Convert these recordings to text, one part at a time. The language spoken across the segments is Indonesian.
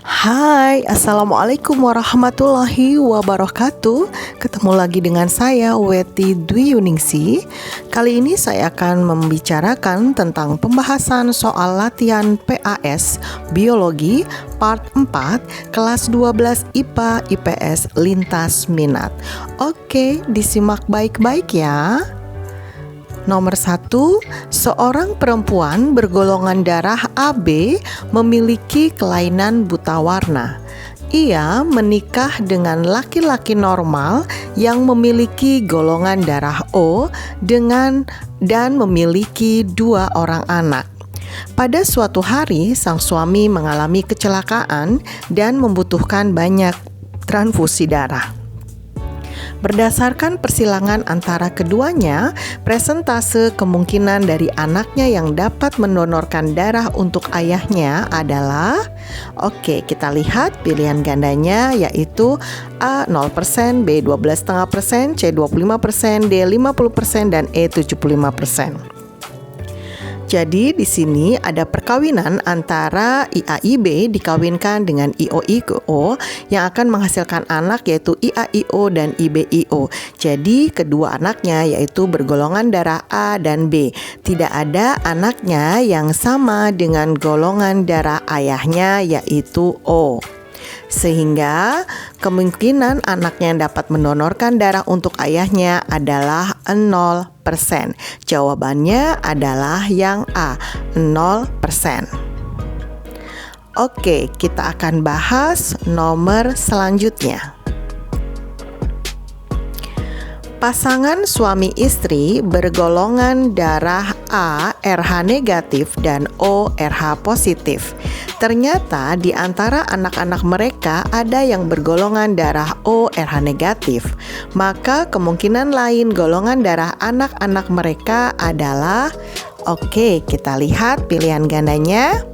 Hai, Assalamualaikum warahmatullahi wabarakatuh. Ketemu lagi dengan saya, Weti Dwi Yuningsi. Kali ini saya akan membicarakan tentang pembahasan soal latihan PAS Biologi Part 4 Kelas 12 IPA IPS Lintas Minat. Oke, disimak baik-baik ya. Nomor 1, seorang perempuan bergolongan darah AB memiliki kelainan buta warna. Ia menikah dengan laki-laki normal yang memiliki golongan darah O dan memiliki 2 orang anak. Pada suatu hari, sang suami mengalami kecelakaan dan membutuhkan banyak transfusi darah. Berdasarkan persilangan antara keduanya, presentase kemungkinan dari anaknya yang dapat mendonorkan darah untuk ayahnya adalah, oke, kita lihat pilihan gandanya yaitu A 0%, B 12,5%, C 25%, D 50%, dan E 75%. Jadi di sini ada perkawinan antara IAIB dikawinkan dengan IOIO yang akan menghasilkan anak yaitu IAIO dan IBIO. Jadi kedua anaknya yaitu bergolongan darah A dan B. Tidak ada anaknya yang sama dengan golongan darah ayahnya yaitu O. Sehingga kemungkinan anaknya yang dapat mendonorkan darah untuk ayahnya adalah 0%. Jawabannya adalah yang A, 0%. Oke, kita akan bahas nomor selanjutnya. Pasangan suami istri bergolongan darah A RH negatif dan O RH positif. Ternyata di antara anak-anak mereka ada yang bergolongan darah O RH negatif. Maka kemungkinan lain golongan darah anak-anak mereka adalah, oke, kita lihat pilihan gandanya.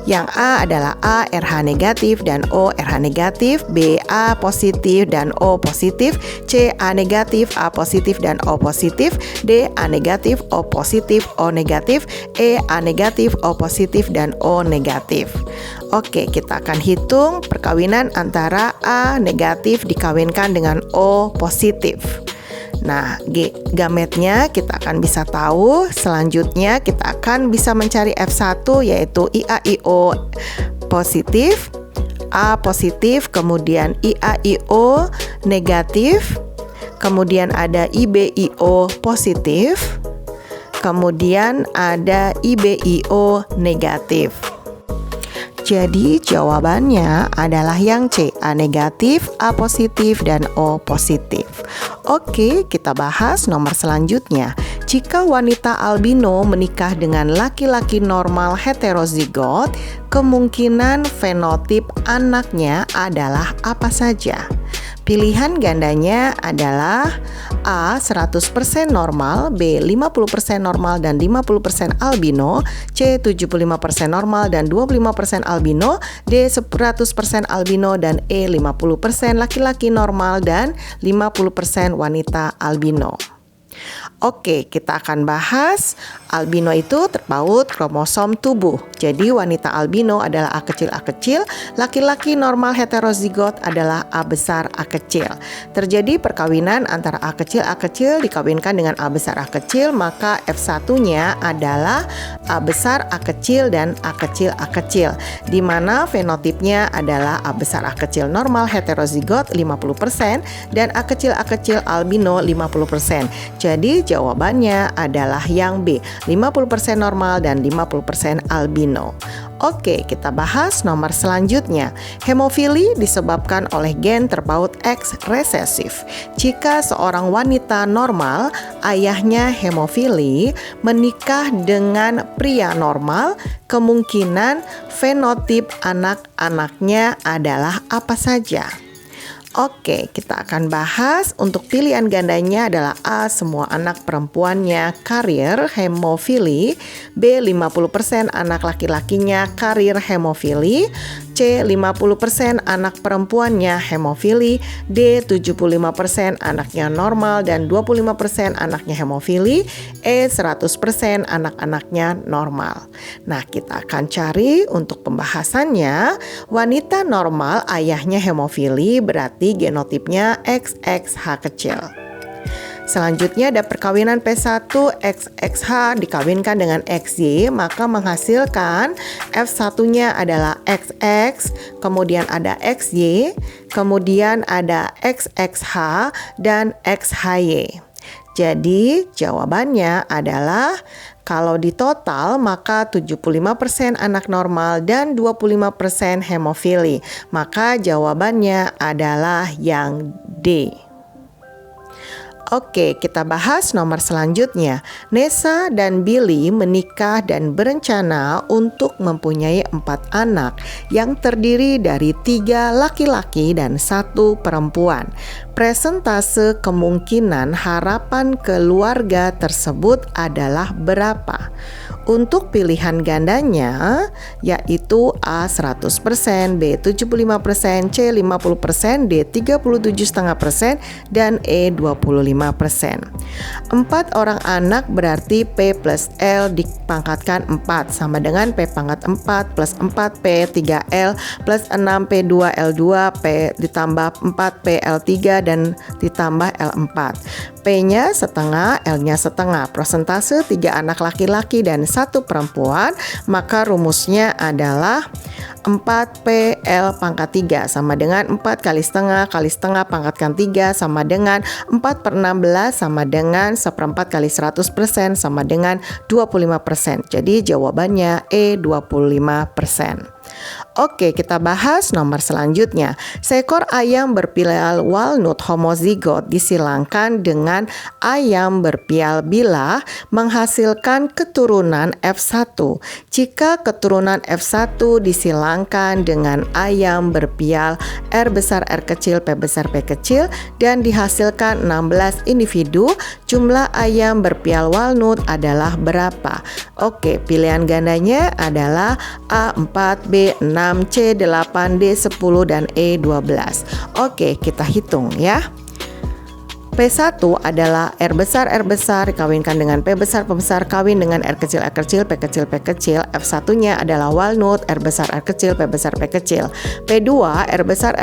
Yang A adalah A RH negatif dan O RH negatif, B A positif dan O positif, C A negatif, A positif dan O positif, D A negatif, O positif, O negatif, E A negatif, O positif dan O negatif. Oke, kita akan hitung perkawinan antara A negatif dikawinkan dengan O positif. Nah, gametnya kita akan bisa tahu. Selanjutnya kita akan bisa mencari F1 yaitu IAIO positif, A positif, kemudian IAIO negatif, kemudian ada IBIO positif, kemudian ada IBIO negatif. Jadi jawabannya adalah yang C, A negatif, A positif, dan O positif. Oke, kita bahas nomor selanjutnya. Jika wanita albino menikah dengan laki-laki normal heterozigot, kemungkinan fenotip anaknya adalah apa saja? Pilihan gandanya adalah A 100% normal, B 50% normal dan 50% albino, C 75% normal dan 25% albino, D 100% albino dan E 50% laki-laki normal dan 50% wanita albino. Oke, kita akan bahas albino itu terpaut kromosom tubuh. Jadi wanita albino adalah A kecil A kecil, laki-laki normal heterozigot adalah A besar A kecil. Terjadi perkawinan antara A kecil dikawinkan dengan A besar A kecil, maka F1-nya adalah A besar A kecil dan A kecil A kecil, di mana fenotipnya adalah A besar A kecil normal heterozigot 50% dan A kecil albino 50%. Jadi jawabannya adalah yang B, 50% normal dan 50% albino. Oke, kita bahas nomor selanjutnya. Hemofili disebabkan oleh gen terpaut X resesif. Jika seorang wanita normal, ayahnya hemofili, menikah dengan pria normal, kemungkinan fenotip anak-anaknya adalah apa saja? Oke, kita akan bahas. Untuk pilihan gandanya adalah A, semua anak perempuannya karier hemofili, B 50% anak laki-lakinya karier hemofili, C. 50% anak perempuannya hemofili, D. 75% anaknya normal dan 25% anaknya hemofili, E. 100% anak-anaknya normal. Nah, kita akan cari untuk pembahasannya. Wanita normal ayahnya hemofili berarti genotipnya XXH kecil. Selanjutnya ada perkawinan P1 XXH dikawinkan dengan XY, maka menghasilkan F1-nya adalah XX, kemudian ada XY, kemudian ada XXH dan XHY. Jadi jawabannya adalah kalau di total maka 75% anak normal dan 25% hemofili. Maka jawabannya adalah yang D. Oke, kita bahas nomor selanjutnya. Nessa dan Billy menikah dan berencana untuk mempunyai 4 anak yang terdiri dari 3 laki-laki dan 1 perempuan. Presentase kemungkinan harapan keluarga tersebut adalah berapa? Untuk pilihan gandanya yaitu A 100%, B 75%, C 50%, D 37,5% dan E 25%. 4 orang anak berarti P plus L dipangkatkan 4 sama dengan P pangkat 4 plus 4P 3L plus 6P 2L2 P ditambah 4P L3 dan ditambah L4. P-nya setengah, L-nya setengah. Persentase 3 anak laki-laki dan 1 perempuan, maka rumusnya adalah 4PL pangkat 3 sama dengan 4 kali setengah pangkatkan 3 sama dengan 4/16 sama dengan 1/4 kali 100% sama dengan 25%. Jadi jawabannya E 25%. Oke, kita bahas nomor selanjutnya. Seekor ayam berpial walnut homozigot disilangkan dengan ayam berpial bilah menghasilkan keturunan F1. Jika keturunan F1 disilangkan dengan ayam berpial R besar R kecil P besar P kecil dan dihasilkan 16 individu, jumlah ayam berpial walnut adalah berapa? Oke, pilihan gandanya adalah A4, B6, C 8, D 10 dan E 12. Oke, kita hitung ya. P1 adalah R besar dikawinkan dengan P besar kawin dengan R kecil P kecil P kecil. F1-nya adalah walnut R besar R kecil P besar P kecil. P2 R besar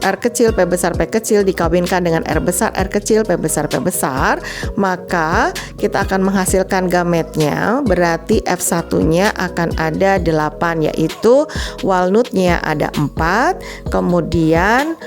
R kecil P besar P kecil dikawinkan dengan R besar R kecil P besar P besar, maka kita akan menghasilkan gametnya, berarti F1-nya akan ada 8, yaitu walnutnya ada 4, kemudian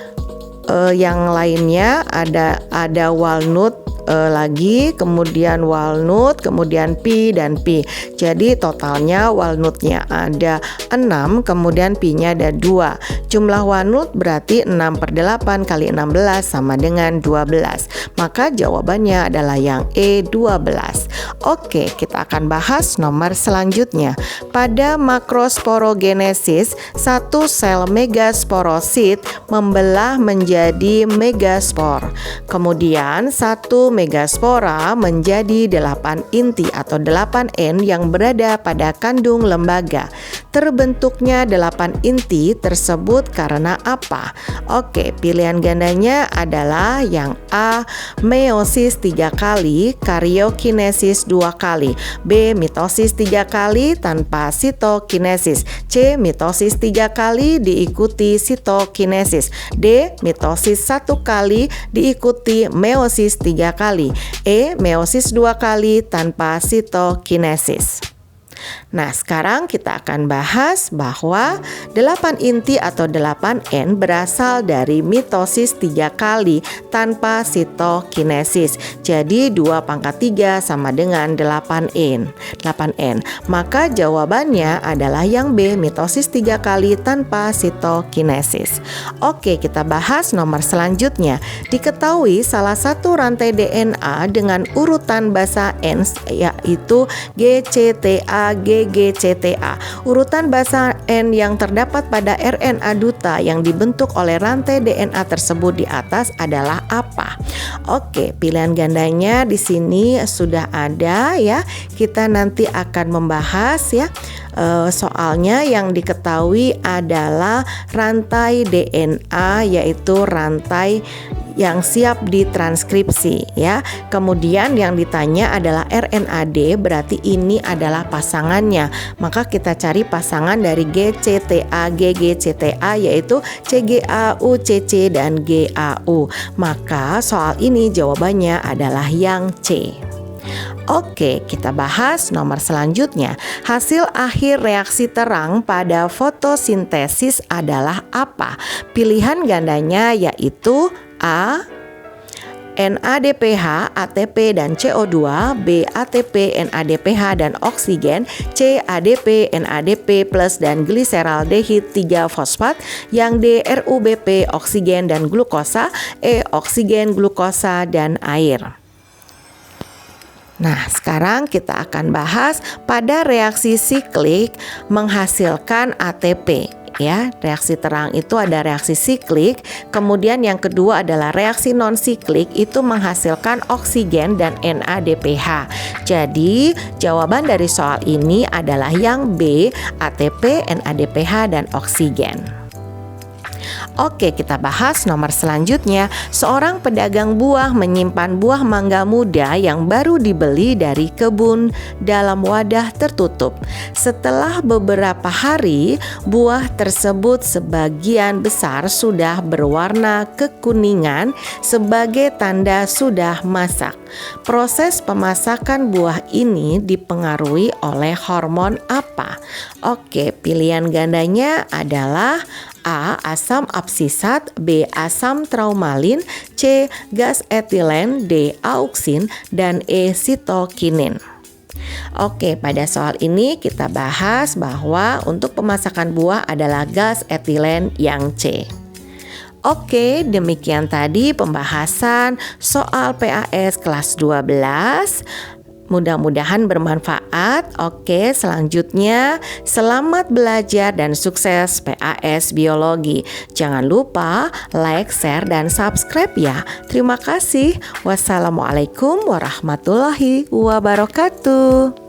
yang lainnya ada walnut lagi, kemudian walnut, kemudian pi dan pi. Jadi totalnya walnutnya ada 6, kemudian pi-nya ada 2. Jumlah walnut berarti 6/8 kali 16 sama dengan 12. Maka jawabannya adalah yang E 12. Oke, kita akan bahas nomor selanjutnya. Pada makrosporogenesis, satu sel megasporosit membelah menjadi megaspor. Kemudian satu megaspora menjadi 8 inti atau 8N yang berada pada kandung lembaga. Terbentuknya 8 inti tersebut karena apa? Oke, pilihan gandanya adalah yang A, meiosis 3 kali, karyokinesis 2 kali, B, mitosis 3 kali tanpa sitokinesis, C, mitosis 3 kali diikuti sitokinesis, D, mitosis 1 kali diikuti meiosis 3 kali, E, meiosis 2 kali tanpa sitokinesis. Nah, sekarang kita akan bahas bahwa 8 inti atau 8N berasal dari mitosis 3 kali tanpa sitokinesis. Jadi 2/3 sama dengan 8N. Maka jawabannya adalah yang B, mitosis 3 kali tanpa sitokinesis. Oke, kita bahas nomor selanjutnya. Diketahui salah satu rantai DNA dengan urutan basa N yaitu GCTA GGCTA. Urutan basa N yang terdapat pada RNA duta yang dibentuk oleh rantai DNA tersebut di atas adalah apa? Oke, pilihan gandanya di sini sudah ada ya. Kita nanti akan membahas ya. Soalnya yang diketahui adalah rantai DNA, yaitu rantai yang siap ditranskripsi ya. Kemudian yang ditanya adalah RNAD, berarti ini adalah pasangannya. Maka kita cari pasangan dari GCTA, GGCTA, yaitu CGAU, CC dan GAU. Maka soal ini jawabannya adalah yang C. Oke, kita bahas nomor selanjutnya. Hasil akhir reaksi terang pada fotosintesis adalah apa? Pilihan gandanya yaitu A. NADPH, ATP dan CO2, B. ATP, NADPH dan oksigen, C. ADP, NADP plus dan gliseraldehid 3 fosfat, yang D. RUBP, oksigen dan glukosa, E. Oksigen, glukosa dan air. Nah, sekarang kita akan bahas pada reaksi siklik menghasilkan ATP. Ya, reaksi terang itu ada reaksi siklik, kemudian yang kedua adalah reaksi non siklik itu menghasilkan oksigen dan NADPH. Jadi, jawaban dari soal ini adalah yang B, ATP, NADPH dan oksigen. Oke, kita bahas nomor selanjutnya. Seorang pedagang buah menyimpan buah mangga muda yang baru dibeli dari kebun dalam wadah tertutup. Setelah beberapa hari, buah tersebut sebagian besar sudah berwarna kekuningan sebagai tanda sudah masak. Proses pemasakan buah ini dipengaruhi oleh hormon apa? Oke, pilihan gandanya adalah A. Asam absisat, B. Asam traumalin, C. Gas etilen, D. Auksin, dan E. Sitokinin. Oke, pada soal ini kita bahas bahwa untuk pemasakan buah adalah gas etilen yang C. Oke, demikian tadi pembahasan soal PAS kelas 12. Mudah-mudahan bermanfaat. Oke, selanjutnya selamat belajar dan sukses PAS Biologi. Jangan lupa like, share, dan subscribe ya. Terima kasih. Wassalamualaikum warahmatullahi wabarakatuh.